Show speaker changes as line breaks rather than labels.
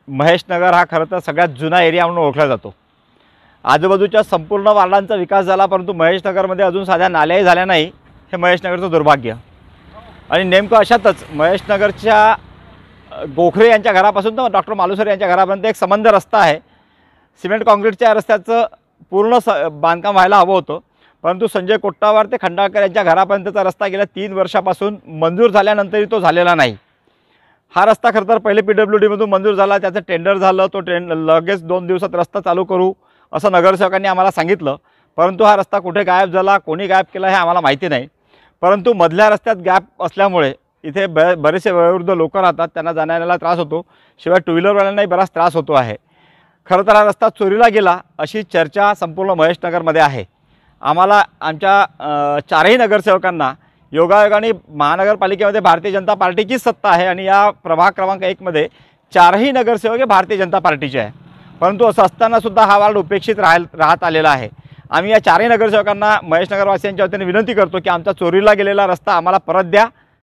महेश नगर हा खरं तर सगळ्यात जुना एरिया म्हणून ओळखला जातो। आजूबाजूच्या संपूर्ण वार्डांचा विकास झाला, परंतु महेश नगरमध्ये अजून साध्या नाल्याही झाल्या नाही, हे महेश नगरचं दुर्भाग्य। आणि नेमकं अशातच महेश नगरच्या गोखरे यांच्या घरापासून तर डॉक्टर मालुसरे यांच्या घरापर्यंत एक संबंध रस्ता आहे। सिमेंट काँक्रीटच्या रस्त्याचं पूर्ण बांधकाम व्हायला हवं होतं, परंतु संजय कोट्टावार ते खंडाळकर यांच्या घरापर्यंतचा रस्ता गेल्या 3 वर्षापासून मंजूर झाल्यानंतरही तो झालेला नाही। हा रस्ता खरं तर पहिले PWDमधून मंजूर झाला, त्याचं टेंडर झालं, तो लगेच 2 दिवसात रस्ता चालू करू असं नगरसेवकांनी आम्हाला सांगितलं, परंतु हा रस्ता कुठे गायब झाला, कोणी गायब केला हे आम्हाला माहिती नाही। परंतु मधल्या रस्त्यात गॅप असल्यामुळे इथे बरेचसे वयोवृद्ध लोक राहतात, त्यांना जाण्यायेण्याला त्रास होतो, शिवाय टू व्हीलरवाल्यांनाही बराच त्रास होतो आहे। खरं तर हा रस्ता चोरीला गेला अशी चर्चा संपूर्ण महेश नगरमध्ये आहे। आम्हाला आमच्या 4ही नगरसेवकांना योगायोगाने महानगरपालिकेमध्ये भारतीय जनता पार्टीचीच सत्ता आहे आणि या प्रभाग क्रमांक 1 मध्ये 4ही नगरसेवक हे भारतीय जनता पार्टीचे आहे, परंतु असं असताना सुद्धा हा वार्ड उपेक्षित राहत आलेला आहे। आम्ही या 4ही नगरसेवकांना महेश नगरवासियांच्या वतीने विनंती करतो की आमचा चोरीला गेलेला रस्ता आम्हाला परत द्या